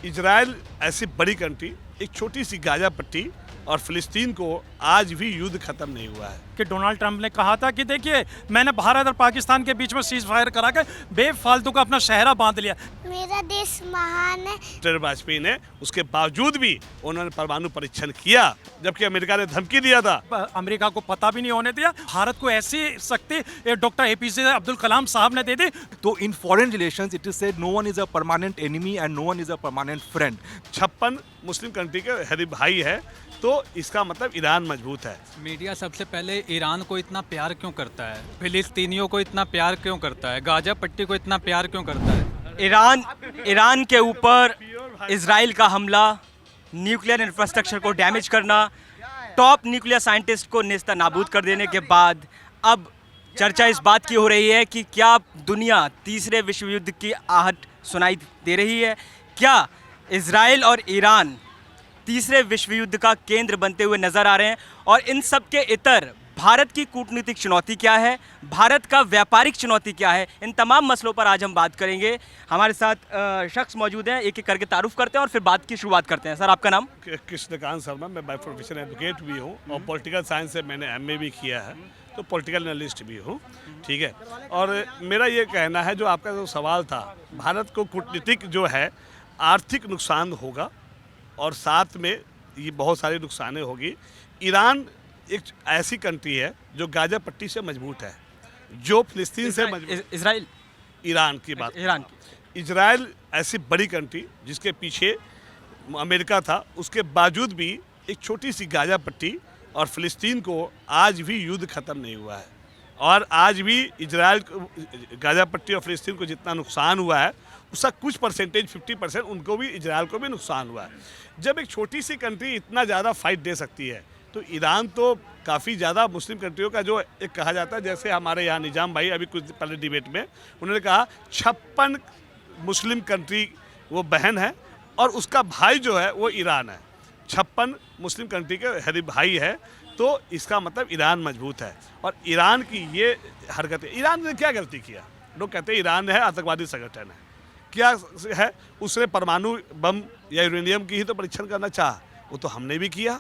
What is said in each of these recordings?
Israel ऐसी बड़ी country, एक छोटी सी गाजा पट्टी और फिलिस्तीन को आज भी युद्ध खत्म नहीं हुआ है। कि डोनाल्ड ट्रंप ने कहा था कि देखिए मैंने भारत और पाकिस्तान के बीच में सीज फायर करा के बेफालतू का अपना शहरा बांध लिया। मेरा देश महान है। अटल वाजपेयी ने उसके बावजूद भी उन्होंने परमाणु परीक्षण किया, जबकि अमेरिका ने धमकी दिया था। अमेरिका को पता भी नहीं होने दिया। भारत को ऐसी शक्ति डॉक्टर एपीजे अब्दुल कलाम साहब ने दे दी। तो in foreign relations it is said no one is a permanent enemy and no one is a permanent friend. 56 Muslim country के हरी भाई है, तो इसका मतलब ईरान मजबूत है। मीडिया सबसे पहले ईरान को इतना प्यार क्यों करता है, फिलिस्तीनियों को इतना प्यार क्यों करता है, गाजा पट्टी को इतना प्यार क्यों करता है? ईरान के ऊपर इजराइल का हमला, न्यूक्लियर इंफ्रास्ट्रक्चर को डैमेज करना, टॉप न्यूक्लियर साइंटिस्ट को नेस्ता नाबूद कर देने के बाद अब चर्चा इस बात की हो रही है कि क्या दुनिया तीसरे विश्व युद्ध की आहट सुनाई दे रही है? क्या इजराइल और ईरान तीसरे विश्व युद्ध का केंद्र बनते हुए नजर आ रहे हैं? और इन सब के इतर भारत की कूटनीतिक चुनौती क्या है, भारत का व्यापारिक चुनौती क्या है, इन तमाम मसलों पर आज हम बात करेंगे। हमारे साथ शख्स मौजूद हैं, एक एक करके तारुफ करते हैं और फिर बात की शुरुआत करते हैं। सर, आपका नाम? कृष्णकांत शर्मा। मैं बाय प्रोफेशन एडवोकेट भी हूँ और पॉलिटिकल साइंस से मैंने एमए भी किया है, तो पॉलिटिकल एनालिस्ट भी हूँ। ठीक है, और मेरा ये कहना है, जो आपका जो सवाल था, भारत को कूटनीतिक जो है आर्थिक नुकसान होगा और साथ में ये बहुत सारे नुकसानें होगी। ईरान एक ऐसी कंट्री है जो गाजा पट्टी से मजबूत है, जो फिलिस्तीन से मजबूत। इजराइल, ईरान की बात, ईरान की। इजराइल ऐसी बड़ी कंट्री जिसके पीछे अमेरिका था, उसके बावजूद भी एक छोटी सी गाजा पट्टी और फिलिस्तीन को आज भी युद्ध खत्म नहीं हुआ है। और आज भी इजराइल को, गाजा पट्टी और फिलिस्तीन को जितना नुकसान हुआ है उसका कुछ परसेंटेज 50% उनको भी, इजराइल को भी नुकसान हुआ है। जब एक छोटी सी कंट्री इतना ज़्यादा फाइट दे सकती है, तो ईरान तो काफ़ी ज़्यादा मुस्लिम कंट्रियों का जो एक कहा जाता है, जैसे हमारे यहाँ निजाम भाई अभी कुछ पहले डिबेट में उन्होंने कहा 56 मुस्लिम कंट्री वो बहन है और उसका भाई जो है वो ईरान है। 56 मुस्लिम कंट्री के हरी भाई है, तो इसका मतलब ईरान मजबूत है। और ईरान की ये हरकतें, ईरान ने क्या गलती किया? लोग कहते हैं ईरान है आतंकवादी संगठन है, क्या है? उसने परमाणु बम या यूरेनियम की ही तो परीक्षण करना चाहा, वो तो हमने भी किया।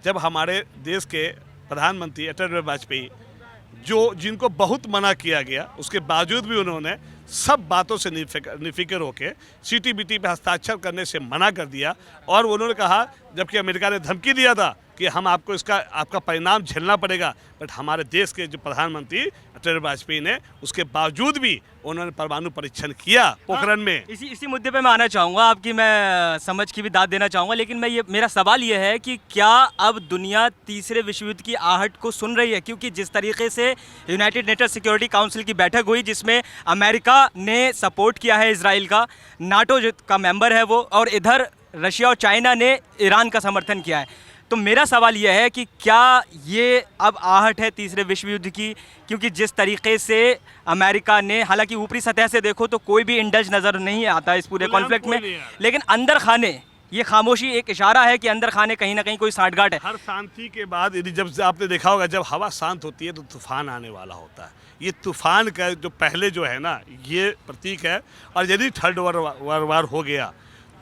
जब हमारे देश के प्रधानमंत्री अटल वाजपेयी, जिनको बहुत मना किया गया, उसके बावजूद भी उन्होंने सब बातों से निफिक्र होकर CTBT पे हस्ताक्षर करने से मना कर दिया। और उन्होंने कहा, जबकि अमेरिका ने धमकी दिया था कि हम आपको आपका परिणाम झेलना पड़ेगा, बट हमारे देश के जो प्रधानमंत्री अटल वाजपेयी ने उसके बावजूद भी उन्होंने परमाणु परीक्षण किया पोखरण में। इसी मुद्दे पे मैं आना चाहूँगा, आपकी मैं समझ की भी दाद देना चाहूँगा, लेकिन मेरा सवाल ये है कि क्या अब दुनिया तीसरे विश्व युद्ध की आहट को सुन रही है? क्योंकि जिस तरीके से यूनाइटेड नेशन सिक्योरिटी काउंसिल की बैठक हुई, जिसमें अमेरिका ने सपोर्ट किया है इजराइल का, नाटो का मेंबर है वो, और इधर रशिया और चाइना ने ईरान का समर्थन किया है, तो मेरा सवाल यह है कि क्या ये अब आहट है तीसरे विश्व युद्ध की? क्योंकि जिस तरीके से अमेरिका ने, हालांकि ऊपरी सतह से देखो तो कोई भी इंडल्ज नज़र नहीं आता इस पूरे कॉन्फ्लिक्ट में, लेकिन अंदर खाने ये खामोशी एक इशारा है कि अंदर खाने कहीं ना कहीं कोई सांठगांठ है। हर शांति के बाद, यदि जब आपने देखा होगा, जब हवा शांत होती है तो तूफान आने वाला होता है। ये तूफान का जो पहले जो है ना, ये प्रतीक है। और यदि थर्ड वर्ल्ड वार हो गया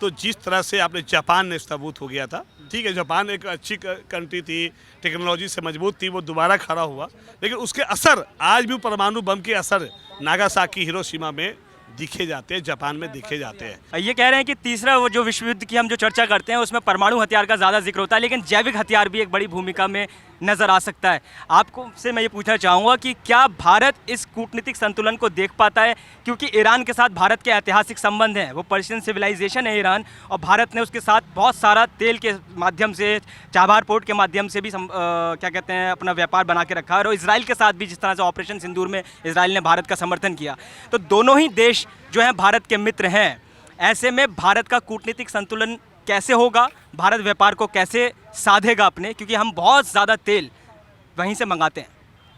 तो जिस तरह से आपने जापान ने सबूत हो गया था, ठीक है, जापान एक अच्छी कंट्री थी, टेक्नोलॉजी से मजबूत थी, वो दोबारा खड़ा हुआ, लेकिन उसके असर आज भी, परमाणु बम के असर नागासाकी, हिरोशिमा में दिखे जाते हैं, जापान में दिखे जाते हैं। ये कह रहे हैं कि तीसरा वो जो विश्व युद्ध की हम जो चर्चा करते हैं उसमें परमाणु हथियार का ज़्यादा जिक्र होता है, लेकिन जैविक हथियार भी एक बड़ी भूमिका में नज़र आ सकता है। आपको से मैं ये पूछना चाहूँगा कि क्या भारत इस कूटनीतिक संतुलन को देख पाता है? क्योंकि ईरान के साथ भारत के ऐतिहासिक संबंध हैं, वो पर्शियन सिविलाइजेशन है ईरान, और भारत ने उसके साथ बहुत सारा तेल के माध्यम से, चाबहार पोर्ट के माध्यम से भी क्या कहते हैं, अपना व्यापार बना के रखा है। और इजराइल के साथ भी जिस तरह से ऑपरेशन सिंदूर में इजराइल ने भारत का समर्थन किया, तो दोनों ही देश जो हैं भारत के मित्र हैं। ऐसे में भारत का कूटनीतिक संतुलन कैसे होगा? भारत व्यापार को कैसे साधेगा अपने? क्योंकि हम बहुत ज़्यादा तेल वहीं से मंगाते हैं।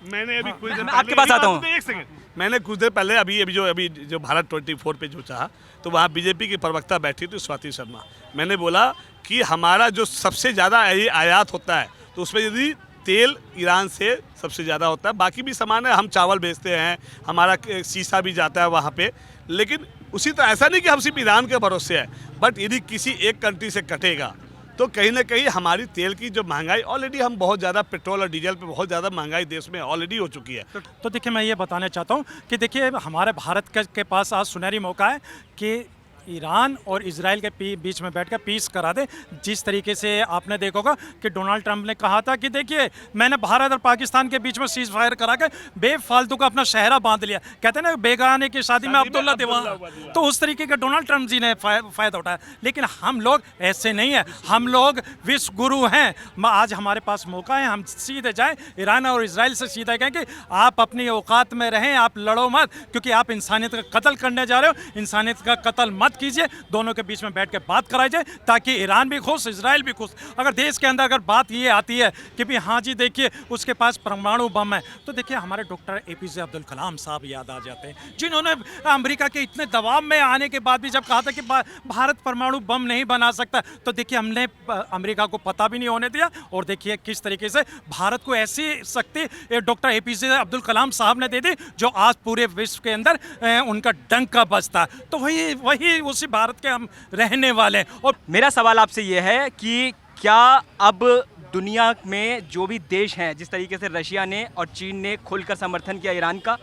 मैंने अभी कुछ देर मैं आपके पास आता हूँ। एक सेकंड, मैंने कुछ देर पहले अभी जो भारत 24 पे जो चाहा, तो वहाँ बीजेपी की प्रवक्ता बैठी थी, स्वाति शर्मा। मैंने बोला कि हमारा जो सबसे ज़्यादा आयात होता है, तो उसमें यदि तेल ईरान से सबसे ज़्यादा होता है, बाकी भी सामान है, हम चावल बेचते हैं, हमारा शीशा भी जाता है वहाँ पे, लेकिन उसी तरह ऐसा नहीं कि हम सिर्फ ईरान के भरोसे है, बट यदि किसी एक कंट्री से कटेगा तो कहीं ना कहीं हमारी तेल की जो महंगाई ऑलरेडी, हम बहुत ज़्यादा पेट्रोल और डीजल पे बहुत ज़्यादा महंगाई देश में ऑलरेडी हो चुकी है। तो देखिए, मैं ये बताना चाहता हूँ कि देखिए, हमारे भारत के पास आज सुनहरी मौका है कि ईरान और इजराइल के बीच में बैठकर पीस करा दे। जिस तरीके से आपने देखा होगा कि डोनाल्ड ट्रंप ने कहा था कि देखिए, मैंने भारत और पाकिस्तान के बीच में सीज फायर करा के बेफालतू का अपना शहरा बांध लिया। कहते हैं ना, बेगाने की शादी में अब्दुल्ला दीवाना। तो उस तरीके का डोनाल्ड ट्रंप जी ने फ़ायदा उठाया। लेकिन हम लोग ऐसे नहीं है, हम लोग विश्व गुरु हैं। आज हमारे पास मौका है, हम सीधे जाएँ ईरान और इसराइल से सीधा कहें कि आप अपनी औकात में रहें, आप लड़ो मत, क्योंकि आप इंसानियत का कत्ल करने जा रहे हो। इंसानियत का कत्ल मत कीजिए, दोनों के बीच में बैठ के बात कराई जाए ताकि ईरान भी खुश, इजराइल भी खुश। अगर देश के अंदर अगर बात ये आती है कि भी हाँ जी देखिए उसके पास परमाणु बम है, तो देखिए हमारे डॉक्टर APJ अब्दुल कलाम साहब याद आ जाते हैं, जिन्होंने अमेरिका के इतने दबाव में आने के बाद भी जब कहा था कि भारत परमाणु बम नहीं बना सकता, तो देखिए हमने अमेरिका को पता भी नहीं होने दिया। और देखिए किस तरीके से भारत को ऐसी शक्ति डॉक्टर APJ अब्दुल कलाम साहब ने दे दी जो आज पूरे विश्व के अंदर उनका डंका बजता। तो वही उसी भारत के हम रहने वाले हैं। और मेरा सवाल आपसे ये है कि क्या अब दुनिया में जो भी देश हैं, जिस तरीके से रशिया ने और चीन ने खुलकर समर्थन किया ईरान का,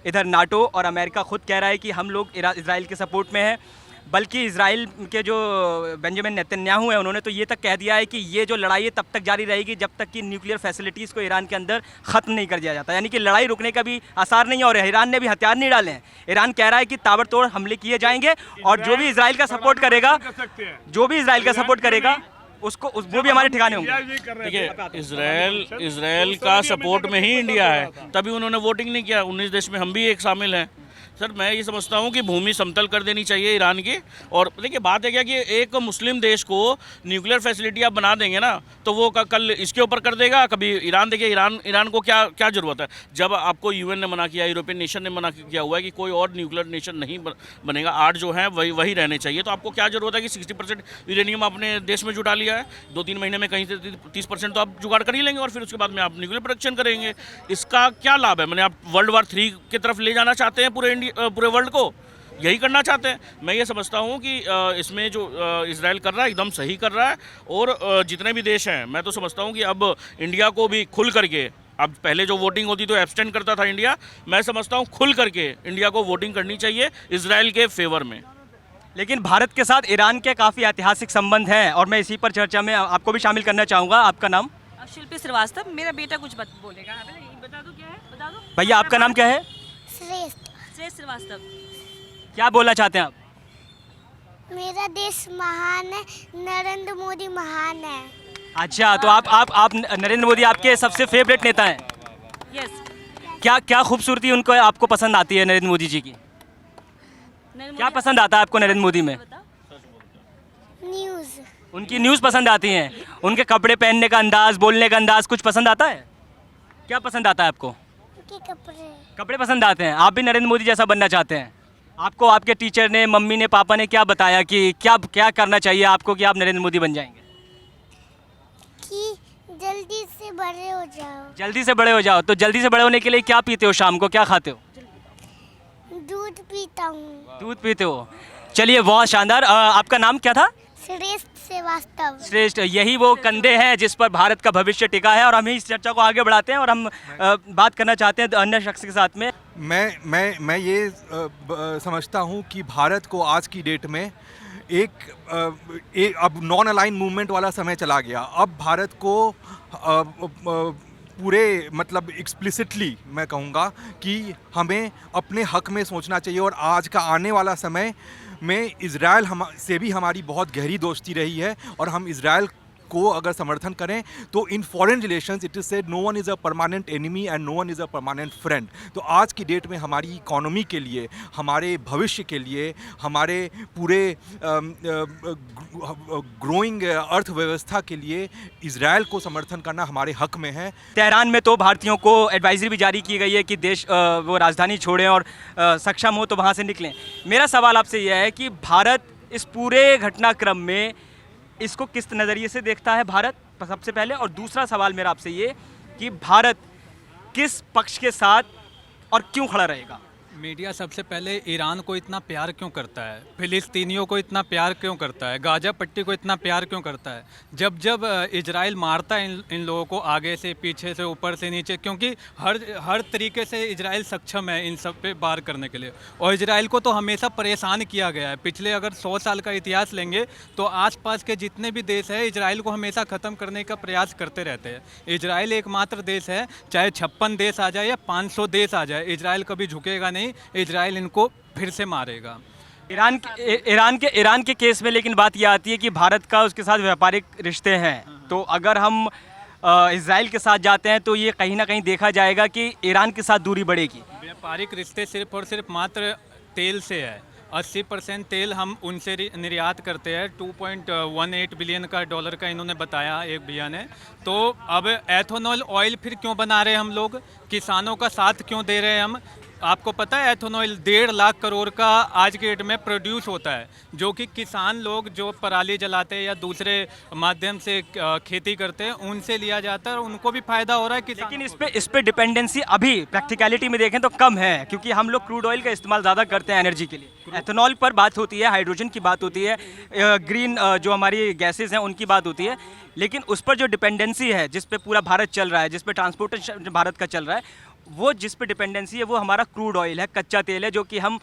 इधर नाटो और अमेरिका खुद कह रहा है कि हम लोग इजराइल के सपोर्ट में हैं, बल्कि इजराइल के जो बेंजामिन नेतन्याहू हैं उन्होंने तो ये तक कह दिया है कि ये जो लड़ाई है तब तक जारी रहेगी जब तक कि न्यूक्लियर फैसिलिटीज़ को ईरान के अंदर ख़त्म नहीं कर दिया जाता। यानी कि लड़ाई रुकने का भी आसार नहीं है। और ईरान ने भी हथियार नहीं डाले हैं। ईरान कह रहा है कि ताबड़तोड़ हमले किए जाएंगे और जो भी इजराइल का सपोर्ट करेगा, उसको वो भी हमारे ठिकाने होंगे। देखिए, इजराइल का सपोर्ट में ही इंडिया है, तभी उन्होंने वोटिंग नहीं किया। 19 देश में हम भी एक शामिल हैं। सर, मैं ये समझता हूँ कि भूमि समतल कर देनी चाहिए ईरान की। और देखिए, बात है क्या कि एक मुस्लिम देश को न्यूक्लियर फैसिलिटी आप बना देंगे ना, तो वो कल इसके ऊपर कर देगा, कभी ईरान। देखिए, ईरान को क्या ज़रूरत है? जब आपको UN ने मना किया, यूरोपियन नेशन ने मना किया हुआ है कि कोई और न्यूक्लियर नेशन नहीं बनेगा, 8 जो हैं वही रहने चाहिए, तो आपको क्या ज़रूरत है कि 60% यूरेनियम अपने देश में जुटा लिया है? 2-3 महीने में कहीं से 30% तो आप जुगाड़ कर ही लेंगे और फिर उसके बाद में आप न्यूक्लियर प्रोडक्शन करेंगे। इसका क्या लाभ है? मैंने आप वर्ल्ड वार 3 की तरफ ले जाना चाहते हैं पूरे वर्ल्ड को, यही करना चाहते हैं। मैं ये समझता हूँ कि इसमें जो इजराइल कर रहा है एकदम सही कर रहा है। और जितने भी देश हैं, मैं तो समझता हूँ कि अब इंडिया को भी खुल करके, अब पहले जो वोटिंग होती तो एब्सटेंड करता था इंडिया, मैं समझता हूँ खुल करके इंडिया को वोटिंग करनी चाहिए इजराइल के फेवर में। लेकिन भारत के साथ ईरान के काफ़ी ऐतिहासिक संबंध हैं और मैं इसी पर चर्चा में आपको भी शामिल करना चाहूँगा। आपका नाम? शिल्पी श्रीवास्तव। मेरा बेटा कुछ बोलेगा। बता दो क्या है, बता दो भैया, आपका नाम क्या है? श्रेष्ठ श्रीवास्तव। क्या बोलना चाहते हैं आप? मेरा देश महान है, नरेंद्र मोदी महान है। अच्छा, तो आप नरेंद्र मोदी आपके सबसे फेवरेट नेता हैं? यस। क्या खूबसूरती उनको आपको पसंद आती है नरेंद्र मोदी जी की? क्या पसंद आता है आपको नरेंद्र मोदी में? न्यूज़। उनकी न्यूज़ पसंद आती हैं? उनके कपड़े पहनने का अंदाज, बोलने का अंदाज कुछ पसंद आता है? क्या पसंद आता है आपको? उनके कपड़े पसंद आते हैं। आप भी नरेंद्र मोदी जैसा बनना चाहते हैं? आपको आपके टीचर ने, मम्मी ने, पापा ने क्या बताया कि क्या करना चाहिए आपको कि आप नरेंद्र मोदी बन जाएंगे? कि जल्दी से बड़े हो जाओ। जल्दी से बड़े हो जाओ। तो जल्दी से बड़े होने के लिए क्या पीते हो? शाम को क्या खाते हो? दूध पीता हूँ। दूध पीते हो। चलिए, बहुत शानदार। आपका नाम क्या था? श्रेष्ठ श्रीवास्तव। श्रेष्ठ, यही वो कंधे हैं जिस पर भारत का भविष्य टिका है। और हम इस चर्चा को आगे बढ़ाते हैं और हम बात करना चाहते हैं अन्य शख्स के साथ में। मैं ये समझता हूँ कि भारत को आज की डेट में एक अब नॉन अलाइन मूवमेंट वाला समय चला गया। अब भारत को पूरे मतलब एक्सप्लिसिटली मैं कहूँगा कि हमें अपने हक में सोचना चाहिए। और आज का आने वाला समय में इजराइल से भी हमारी बहुत गहरी दोस्ती रही है और हम इजराइल को अगर समर्थन करें तो in foreign relations it is said no one is a permanent enemy and no one is a permanent friend. तो आज की डेट में हमारी इकोनॉमी के लिए, हमारे भविष्य के लिए, हमारे पूरे ग्रोइंग अर्थव्यवस्था के लिए इजराइल को समर्थन करना हमारे हक में है। तेहरान में तो भारतीयों को एडवाइजरी भी जारी की गई है कि देश वो राजधानी छोड़ें और सक्षम हो तो वहाँ से निकलें। मेरा सवाल आपसे यह है कि भारत इस पूरे घटनाक्रम में इसको किस नज़रिए से देखता है भारत, सबसे पहले। और दूसरा सवाल मेरा आपसे ये कि भारत किस पक्ष के साथ और क्यों खड़ा रहेगा? मीडिया सबसे पहले ईरान को इतना प्यार क्यों करता है, फिलिस्तीनियों को इतना प्यार क्यों करता है, गाजा पट्टी को इतना प्यार क्यों करता है? जब जब इजराइल मारता है इन लोगों को आगे से, पीछे से, ऊपर से, नीचे, क्योंकि हर तरीके से इजराइल सक्षम है इन सब पे वार करने के लिए। और इजराइल को तो हमेशा परेशान किया गया है। पिछले अगर 100 साल का इतिहास लेंगे तो आसपास के जितने भी देश हैं इजराइल को हमेशा ख़त्म करने का प्रयास करते रहते हैं। इजराइल एकमात्र देश है, चाहे 56 देश आ जाए या 500 देश आ जाए, इजराइल कभी झुकेगा नहीं। इजराइल इजराइल इनको फिर से मारेगा। ईरान के केस में लेकिन बात यह आती है कि भारत का उसके साथ व्यापारिक रिश्ते हैं, तो अगर हम इजराइल के साथ जाते हैं तो ये कहीं ना कहीं देखा जाएगा कि ईरान के साथ दूरी बढ़ेगी। व्यापारिक रिश्ते सिर्फ और सिर्फ मात्र तेल से है। 80% तेल हम उनसे निर्यात करते हैं। 2.18 बिलियन का डॉलर का इन्होंने बताया एक भैया ने। तो अब एथेनॉल ऑयल फिर क्यों बना रहे हैं हम लोग, किसानों का साथ क्यों दे रहे हैं हम? आपको पता है एथेनॉल 1.5 लाख करोड़ का आज के डेट में प्रोड्यूस होता है, जो कि किसान लोग जो पराली जलाते हैं या दूसरे माध्यम से खेती करते हैं उनसे लिया जाता है और उनको भी फायदा हो रहा है। लेकिन इस पे डिपेंडेंसी अभी प्रैक्टिकलिटी में देखें तो कम है, क्योंकि हम लोग क्रूड ऑयल का इस्तेमाल ज़्यादा करते हैं एनर्जी के लिए। एथेनॉल पर बात होती है, हाइड्रोजन की बात होती है, ग्रीन जो हमारी गैसेज हैं उनकी बात होती है, लेकिन उस पर जो डिपेंडेंसी है, जिस पे पूरा भारत चल रहा है, जिस पे ट्रांसपोर्टेशन भारत का चल रहा है, वो जिस पे डिपेंडेंसी है वो हमारा क्रूड ऑयल है, कच्चा तेल है, जो कि हम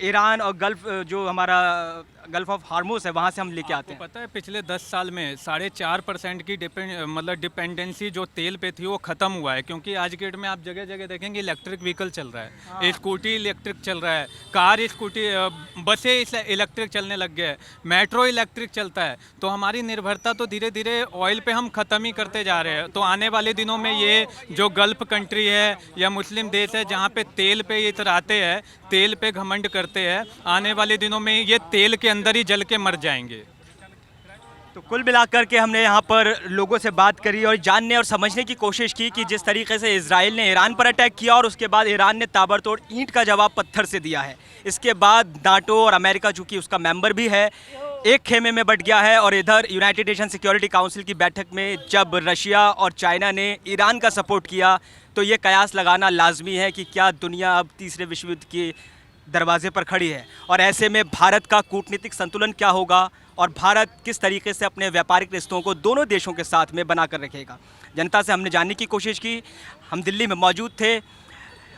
ईरान और गल्फ जो हमारा गल्फ ऑफ हार्मोस है वहाँ से हम लेके आते हैं। पता है पिछले 10 साल में 4.5% की डिपेंडेंसी जो तेल पे थी वो ख़त्म हुआ है, क्योंकि आज के डेट में आप जगह जगह देखेंगे इलेक्ट्रिक व्हीकल चल रहा है, स्कूटी इलेक्ट्रिक चल रहा है, कार स्कूटी बसें इलेक्ट्रिक चलने लग गए, मेट्रो इलेक्ट्रिक चलता है। तो हमारी निर्भरता तो धीरे धीरे ऑयल पे हम ख़त्म ही करते जा रहे हैं। तो आने वाले दिनों में ये जो गल्फ कंट्री है या मुस्लिम देश है जहाँ पे तेल पे ये इतराते हैं, तेल पे घमंड करते हैं, आने वाले दिनों में ये तेल के अंदर ही जल के मर जाएंगे। तो कुल मिलाकर के हमने यहाँ पर लोगों से बात करी और जानने और समझने की कोशिश की कि जिस तरीके से इजराइल ने ईरान पर अटैक किया और उसके बाद ईरान ने ताबड़तोड़ ईंट का जवाब पत्थर से दिया है। इसके बाद नाटो और अमेरिका, चूँकि उसका मेंबर भी है, एक खेमे में बट गया है। और इधर यूनाइटेड नेशन सिक्योरिटी काउंसिल की बैठक में जब रशिया और चाइना ने ईरान का सपोर्ट किया तो ये कयास लगाना लाजमी है कि क्या दुनिया अब तीसरे विश्व युद्ध के दरवाजे पर खड़ी है, और ऐसे में भारत का कूटनीतिक संतुलन क्या होगा और भारत किस तरीके से अपने व्यापारिक रिश्तों को दोनों देशों के साथ में बना कर रखेगा। जनता से हमने जानने की कोशिश की, हम दिल्ली में मौजूद थे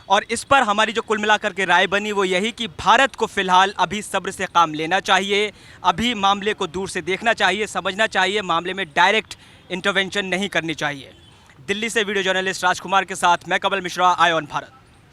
और इस पर हमारी जो कुल मिलाकर के राय बनी वो यही कि भारत को फ़िलहाल अभी सब्र से काम लेना चाहिए, अभी मामले को दूर से देखना चाहिए, समझना चाहिए, मामले में डायरेक्ट इंटरवेंशन नहीं करनी चाहिए। दिल्ली से वीडियो जर्नलिस्ट राजकुमार के साथ मैं कमल मिश्रा, आय ऑन भारत।